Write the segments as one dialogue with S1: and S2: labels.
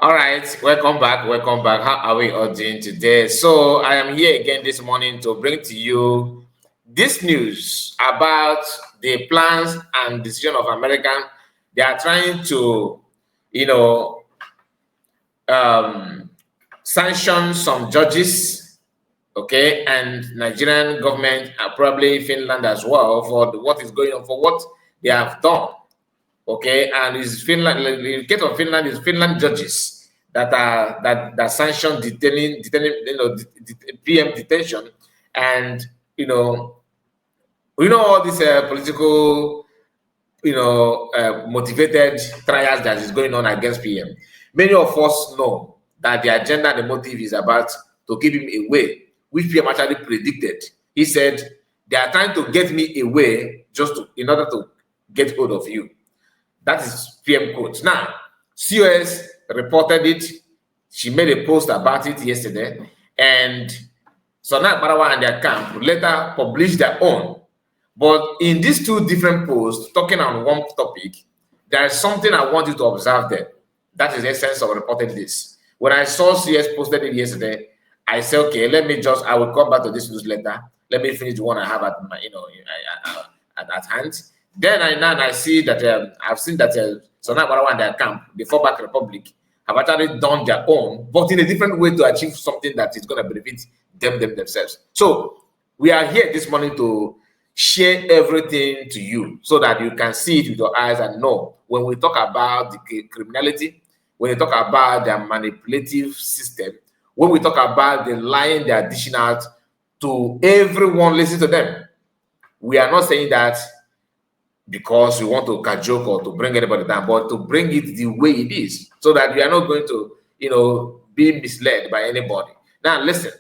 S1: All right, welcome back. Welcome back. How are we all doing today? So, I am here again this morning to bring to you this news about the plans and decision of America. They are trying to, you know, um, sanction some judges, okay, and Nigerian government and probably Finland as well for what is going on, for what they have done. Okay, and is Finland, the case of Finland is Finland judges that sanction detaining PM detention, and all these political motivated trials that is going on against PM. Many of us know that the agenda and the motive is about to keep him away, which PM actually predicted. He said they are trying to get me away in order to get hold of you. That is PM quote. Now, COS reported it. She made a post about it yesterday. And so now Akparawa and their camp later published their own. But in these two different posts, talking on one topic, there is something I want you to observe there. That is the essence of reporting this. When I saw CS posted it yesterday, I said, okay, I will come back to this newsletter. Let me finish the one I have at my, at hand. Then I see that I've seen that Sana Akparawa and their camp, the Fallback Republic, have actually done their own, but in a different way to achieve something that is going to benefit them themselves. So we are here this morning to share everything to you so that you can see it with your eyes and know when we talk about the criminality, when we talk about their manipulative system, when we talk about the lying they are dishing out to everyone listen to them. We are not saying that because we want to cajole or to bring anybody down, but to bring it the way it is so that we are not going to, be misled by anybody. Now, listen,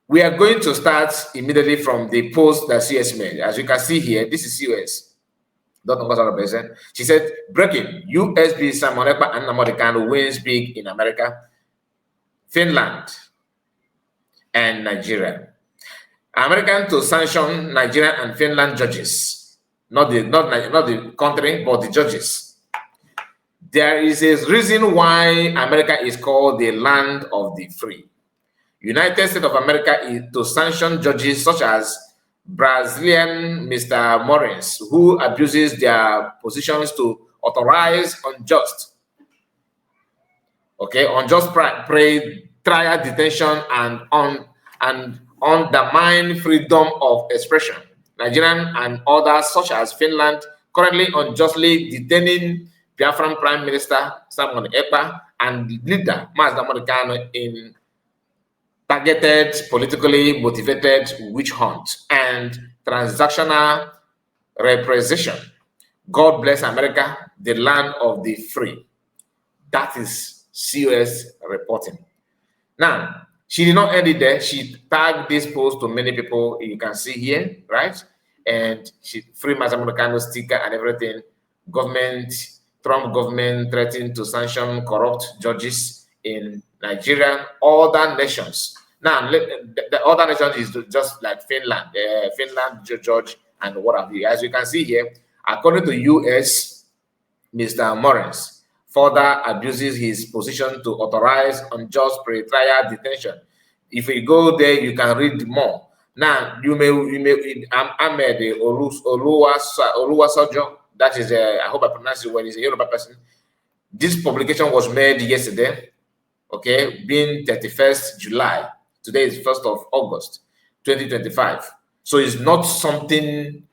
S1: we are going to start immediately from the post that CS made. As you can see here, this is CS. She said, breaking, USB Simon Ekpa and Namodekano wins big in America, Finland, and Nigeria. American to sanction Nigeria and Finland judges. Not the country, but the judges. There is a reason why America is called the land of the free. United States of America is to sanction judges such as Brazilian Mr. Morris, who abuses their positions to authorize unjust trial detention and undermine freedom of expression. Nigerian and others, such as Finland, currently unjustly detaining Biafran Prime Minister Simon Ekpa and leader Mazi Nnamdi in targeted, politically motivated witch hunt and transactional representation. God bless America, the land of the free. That is COS reporting. Now, she did not end it there. She tagged this post to many people. You can see here, right? And she free Mazi Nnamdi sticker and everything. Trump government threatened to sanction corrupt judges in Nigeria, other nations. Now, the other nations is just like Finland, Georgia, and what have you. As you can see here, according to US, Mr. Morris further abuses his position to authorize unjust pre-trial detention. If you go there, you can read more. Now, Ahmed Oluwasojo, that is, I hope I pronounce it well, he's a Yoruba person. This publication was made yesterday, okay, being 31st July. Today is 1st of August, 2025. So it's not something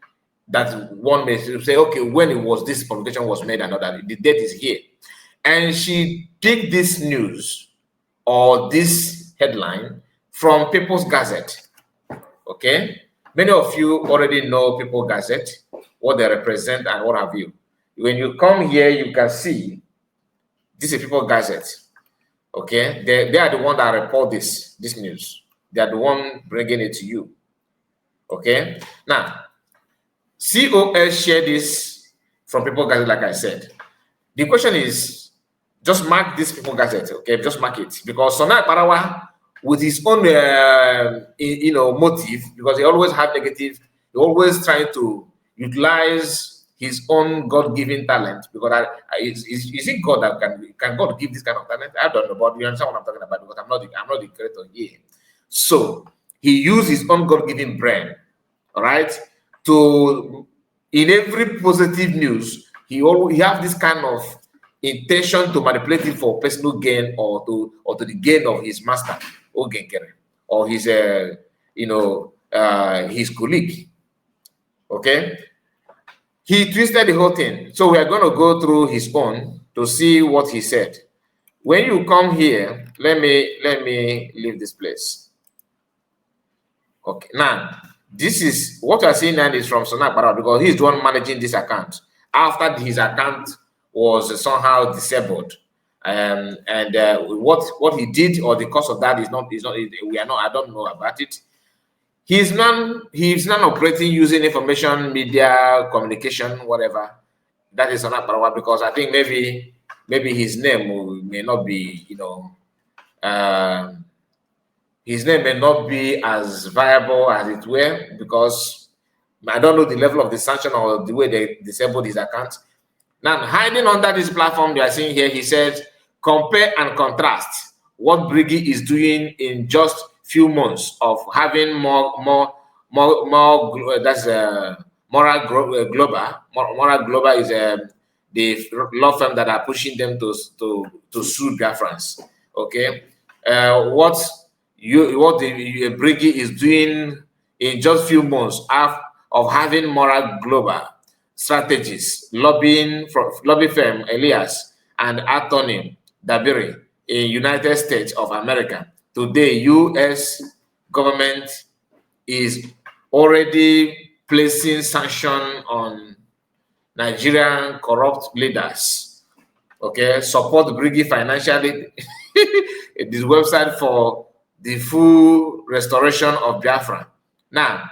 S1: that one may say, okay, when it was this publication was made and all that, the date is here. And she picked this news or this headline from People's Gazette. Okay, many of you already know People Gazette, what they represent and what have you. When you come here, you can see this is People Gazette. Okay, they are the one that report this news. They are the one bringing it to you. Okay, now COS shared this from People Gazette, like I said. The question is, just mark this People Gazette. Okay, just mark it because Sana Akparawa, with his own motive, because he always had negative, he always trying to utilize his own God-given talent, because is it God that can God give this kind of talent? I don't know, but you understand what I'm talking about, because I'm not the creator here. So he used his own God-given brain, all right, to, in every positive news, he have this kind of intention to manipulate it for personal gain, or to the gain of his master, Nkere, or his his colleague. Okay, he twisted the whole thing. So we are going to go through his own to see what he said. When you come here, let me leave this place. Okay, now this is what you are seeing now is from Akparawa, because he's the one managing this account after his account was somehow disabled. And what he did, or the cause of that, is not I don't know about it. He's non-operating using information, media, communication, whatever. That is Akparawa, because I think maybe his name may not be, his name may not be as viable as it were, because I don't know the level of the sanction or the way they disabled his account. Now, hiding under this platform you are seeing here, he said, compare and contrast what Briggy is doing in just few months of having more that's Moral Global. Moral Global is the law firm that are pushing them to sue Biafrans. Okay, what the Briggy is doing in just few months of having Moral Global strategies, lobby firm Elias and attorney Dabiri in United States of America. Today, U.S. government is already placing sanction on Nigerian corrupt leaders. Okay, support Briggy financially. This website for the full restoration of Biafra. Now,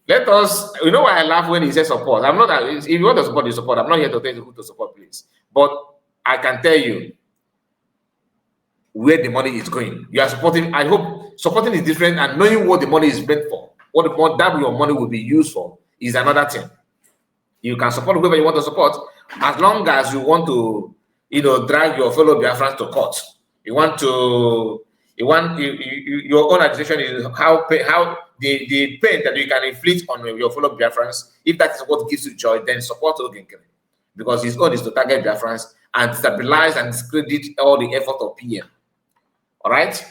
S1: let us, you know why I laugh when he says support? I'm not, if you want to support, you support. I'm not here to tell you who to support, please. But I can tell you where the money is going. You are supporting, I hope supporting is different, and knowing what the money is meant for, what your money will be used for, is another thing. You can support whoever you want to support, as long as you want to, drag your fellow Biafrans to court. Your own accusation is how the pain that you can inflict on your fellow Biafrans. If that is what gives you joy, then support Nkere, because his own is to target Biafrans and stabilize and discredit all the effort of PM. All right.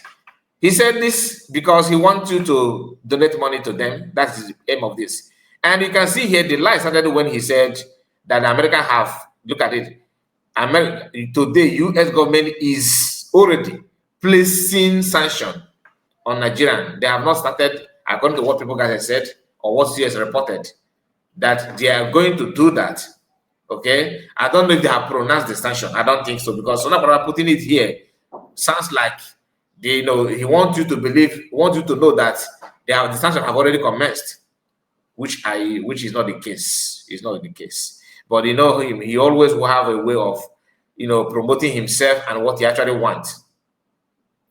S1: He said this because he wants you to donate money to them. That's the aim of this. And you can see here the lie started when he said that America have, look at it, today U.S. government is already placing sanction on Nigeria. They have not started, according to what people guys have said or what CS reported, that they are going to do that. Okay, I don't know if they have pronounced the sanction. I don't think so, because Sonabara putting it here sounds like he wants you to believe, wants you to know that the sanction have already commenced, which is not the case. It's not the case. But him, he always will have a way of promoting himself and what he actually wants.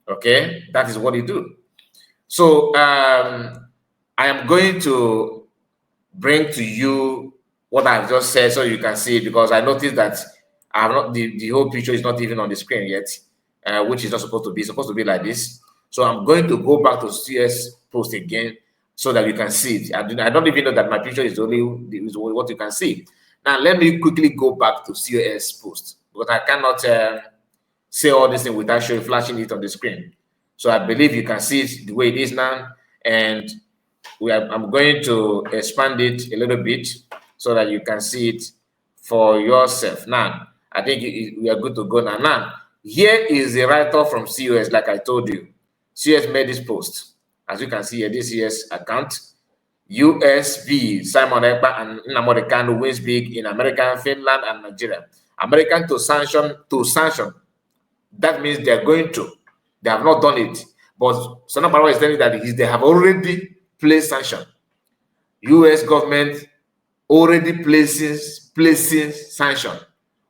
S1: Okay, that is what he do. So I am going to bring to you what I've just said so you can see it, because I noticed that I have not the whole picture is not even on the screen yet, which is not supposed to be. It's supposed to be like this. So I'm going to go back to CS post again so that you can see it. I don't even know that my picture is only what you can see. Now let me quickly go back to CS post, because I cannot say all this thing without flashing it on the screen. So I believe you can see it the way it is now, and I'm going to expand it a little bit so that you can see it for yourself. Now, I think we are good to go now. Now, here is the write-off from COS, like I told you. COS made this post. As you can see here, this COS account. USV, Simon Ekpa and Nnamdi Kanu wins big in America, Finland, and Nigeria. American to sanction. That means they're going to. They have not done it. But Sonabara is telling that they have already placed sanction. U.S. government already placing sanction.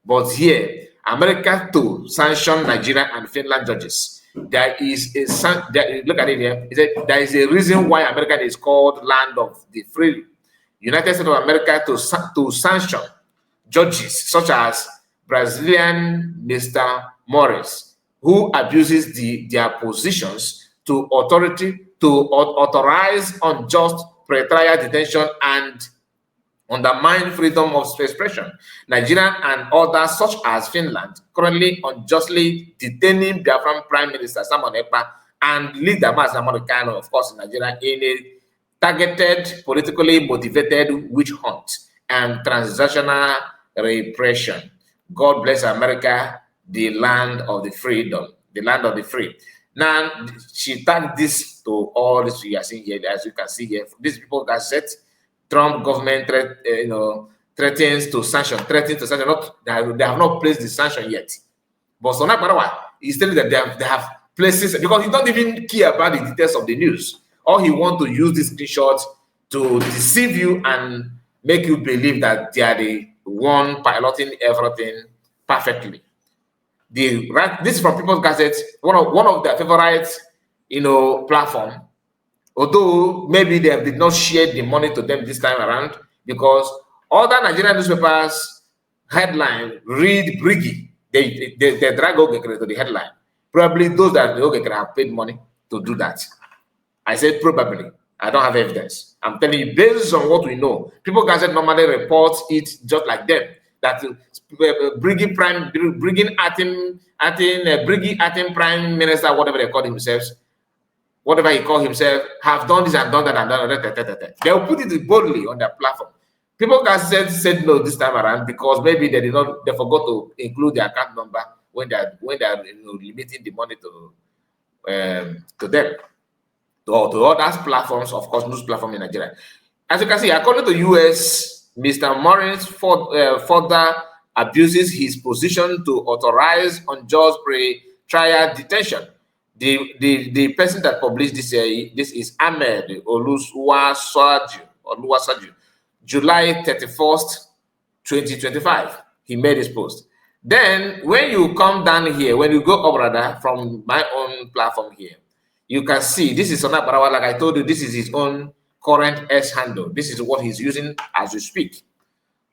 S1: But here, America to sanction Nigeria and Finland judges. There is look at it here. There is a reason why America is called land of the free. United States of America to sanction judges such as Brazilian Mr. Morris, who abuses their positions to authorize unjust pretrial detention and undermine freedom of expression. Nigeria and others, such as Finland, currently unjustly detaining Biafran Prime Minister Simon Ekpa and leader Mazi Amadu Kano, of course, in Nigeria, in a targeted, politically motivated witch hunt and transactional repression. God bless America, the land of the freedom, the land of the free. Now, she tagged this to all this we are seeing here, as you can see here. These people that said Trump government threatens to sanction. Not, they have not placed the sanction yet. But so Akparawa is telling that they have places, because he don't even care about the details of the news. All he wants to use this screenshot to deceive you and make you believe that they are the one piloting everything perfectly. This is from People's Gazette, one of their favorite, platform. Although maybe they did not share the money to them this time around, because other Nigerian newspapers headline read Briggy. They drag Nkere to the headline. Probably those that Nkere have paid money to do that. I said probably. I don't have evidence. I'm telling you, based on what we know, People Gazette normally reports it just like them. That Briggy acting Prime Minister, whatever they call themselves, whatever he called himself, have done this and done that and done that. They will put it boldly on their platform. People said no this time around because maybe they forgot to include the account number when they are limiting the money to them. To other platforms, of course, news platform in Nigeria. As you can see, according to US, Mr. Morris further abuses his position to authorize unjust pre-trial detention. The person that published this is Ahmed Oluwasaju, July 31st, 2025. He made his post. Then when you come down here, when you go up rather from my own platform here, you can see this is Akparawa. Like I told you, this is his own current S handle. This is what he's using as we speak.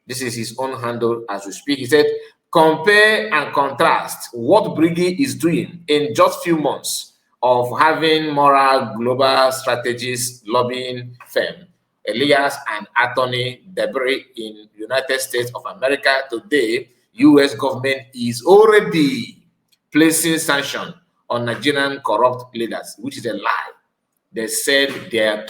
S1: This is his own handle as we speak. He said, compare and contrast what Briggy is doing in just few months of having moral global strategies lobbying firm, Elias and Attorney Debris in United States of America. Today, U.S. government is already placing sanction on Nigerian corrupt leaders, which is a lie. They said they are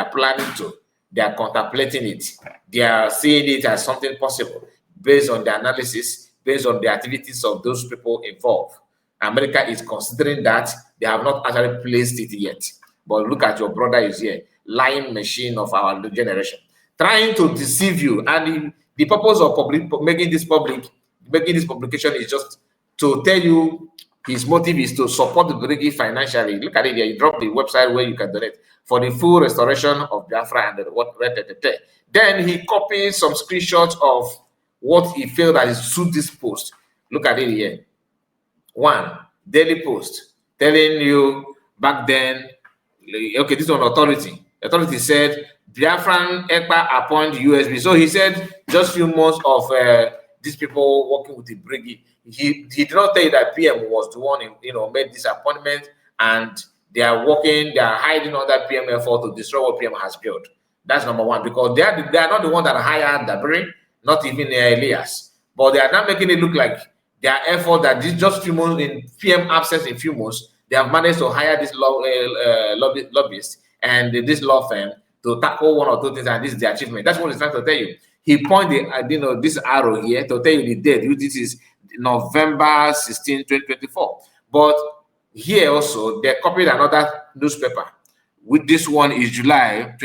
S1: planning to, they are contemplating it, they are seeing it as something possible based on the analysis, based on the activities of those people involved. America is considering that. They have not actually placed it yet. But look at your brother is here, lying machine of our generation, trying to deceive you. And the purpose of making this publication is just to tell you his motive is to support the Briggy financially. Look at it here. He dropped the website where you can donate for the full restoration of Biafra and Then he copied some screenshots of what he felt that is suit this post. Look at it here. One, Daily Post, telling you back then, okay, this one Authority. Authority said, Biafran Ekpa appoint USB. So he said, just few months of these people working with the Briggy. He did not tell you that PM was the one made this appointment, and they are hiding under PM effort to destroy what PM has built. That's number one, because they are not the one that hired Dabiri, not even Elias, but they are not making it look like their effort that this just few months in PM absence in few months, they have managed to hire this lobbyist and this law firm to tackle one or two things, and this is the achievement. That's what he's trying to tell you. He pointed, this arrow here to tell you the date. This is November 16, 2024. But here also, they copied another newspaper. With this one is July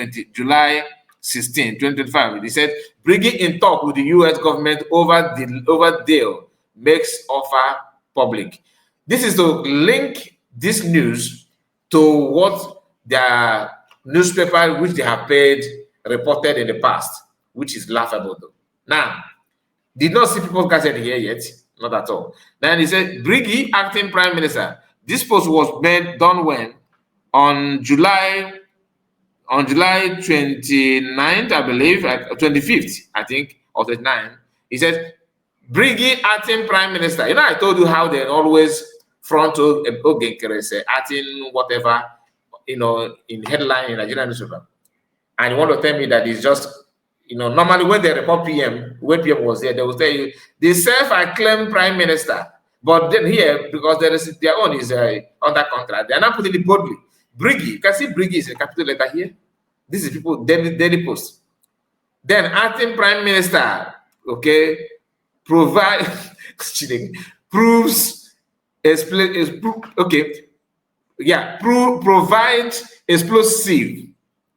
S1: 16, 2025. They said, bringing in talk with the U.S. government over deal makes offer public. This is to link this news to what the newspaper which they have paid reported in the past, which is laughable though. Now, did not see People's Gazette here yet, not at all. Then he said, Briggy acting Prime Minister. This post was done when? On July 29th, I believe, 25th, I think, or 29th. He said, Briggy acting prime minister. You know, I told you how they always front to Nkere say acting whatever, you know, in headline in Nigerian newspaper. And you want to tell me that it's just, you know, normally when they report PM, when PM was there, they will tell you the self-acclaimed prime minister. But then here, because there is their own is under contract, they are not putting it boldly. Briggy, you can see Briggy is a capital letter here. This is people daily post. Then acting prime minister, okay, provide proves okay, yeah, provide explosive,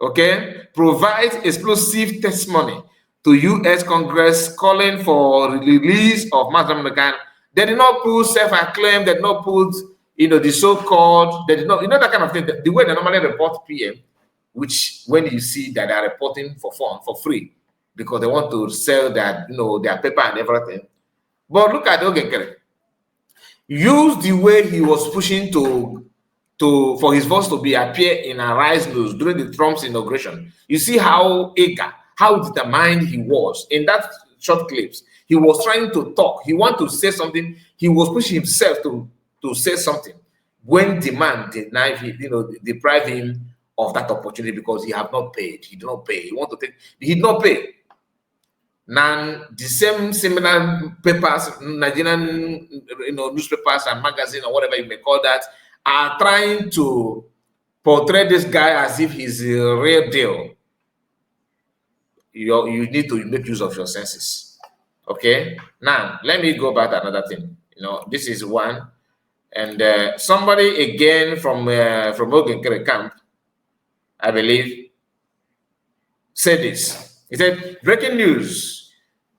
S1: okay, provide explosive testimony to U.S. Congress calling for release of Mazam Nagan. They did not put self-acclaimed, they did not put, you know, the so-called, they did not, you know, that kind of thing. The way they normally report PM, which when you see that they're reporting for fun, for free, because they want to sell that, you know, their paper and everything. But look at Nkere. Use the way he was pushing for his voice to be appear in Arise News during the Trump's inauguration. You see how eager, how determined he was in that short clips. He was trying to talk. He wanted to say something. He was pushing himself to say something. When demand denied him, you know, deprive him of that opportunity because he have not paid. He did not pay. He want to take. He did not pay. Now the same similar papers, Nigerian, you know, newspapers and magazines or whatever you may call that, are trying to portray this guy as if he's a real deal. You need to make use of your senses. Okay. Now let me go back to another thing. You know, this is one, and somebody again from Nkere camp, I believe, said this. He said, breaking news,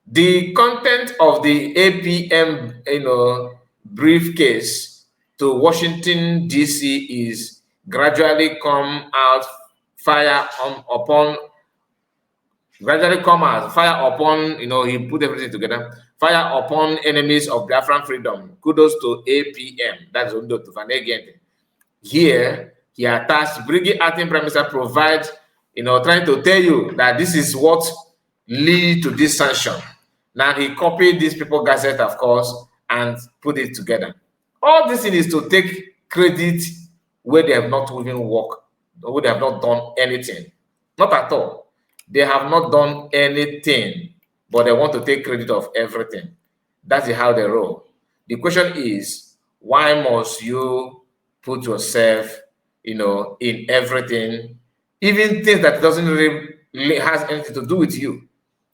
S1: the content of the APM, you know, briefcase to Washington, D.C. is gradually come out, fire upon, you know, he put everything together, fire upon enemies of Biafran freedom. Kudos to APM. That's Ondo to Vanegente. Here, he attached Brigade Acting Prime Minister provides, you know, trying to tell you that this is what lead to this sanction. Now he copied this People Gazette, of course, and put it together. All this thing is to take credit where they have not even worked, where they have not done anything. Not at all. They have not done anything, but they want to take credit of everything. That's how they roll. The question is, why must you put yourself, you know, in everything, even things that doesn't really has anything to do with you?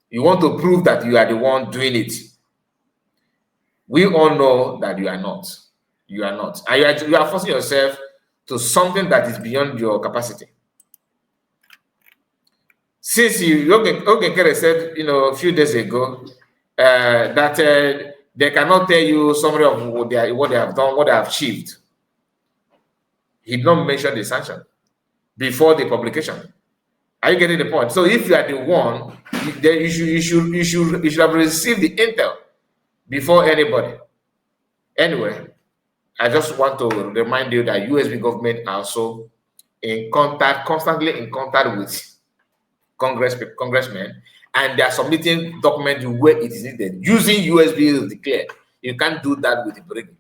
S1: You want to prove that you are the one doing it. We all know that you are not. You are not. And you are forcing yourself to something that is beyond your capacity. Since Nkere said, you know, a few days ago, that they cannot tell you summary of what they have done, what they have achieved. He did not mention the sanction before the publication. Are you getting the point? So if you are the one, then you should have received the intel before anybody. Anyway, I just want to remind you that USB government are also in contact, constantly in contact with congressmen, and they are submitting documents where it is needed using USB declared. You can't do that with the brigade.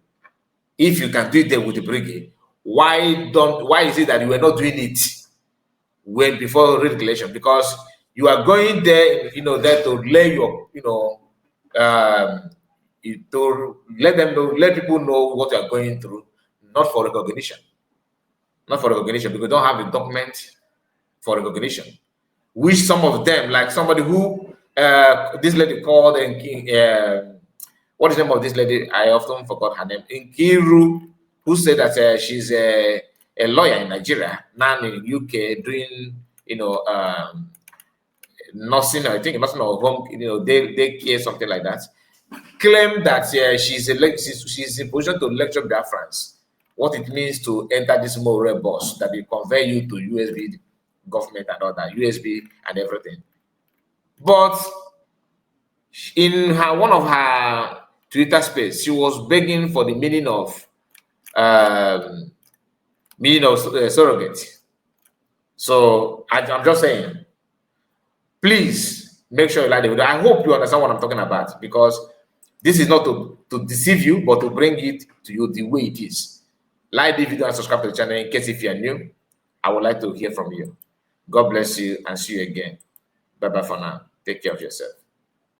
S1: If you can do it there with the brigade, why is it that you are not doing it when before regulation? Because you are going there, you know, there to lay your, you know, to let them know, let people know what you are going through, not for recognition. Not for recognition, because we don't have a document for recognition. Which some of them, like somebody who this lady called what is the name of this lady? I often forgot her name. Nkere, who said that she's a lawyer in Nigeria, now in UK, doing, you know, nursing, I think nursing or home, you know, they care, something like that. Claim that she's in position to lecture Biafrans what it means to enter this moral bus that will convey you to USB government and all that, USB and everything. But in one of her Twitter space, she was begging for the meaning of surrogate. So I'm just saying, please make sure you like the video. I hope you understand what I'm talking about, because this is not to deceive you, but to bring it to you the way it is. Like the video and subscribe to the channel in case if you're new. I would like to hear from you. God bless you and see you again. Bye-bye for now. Take care of yourself.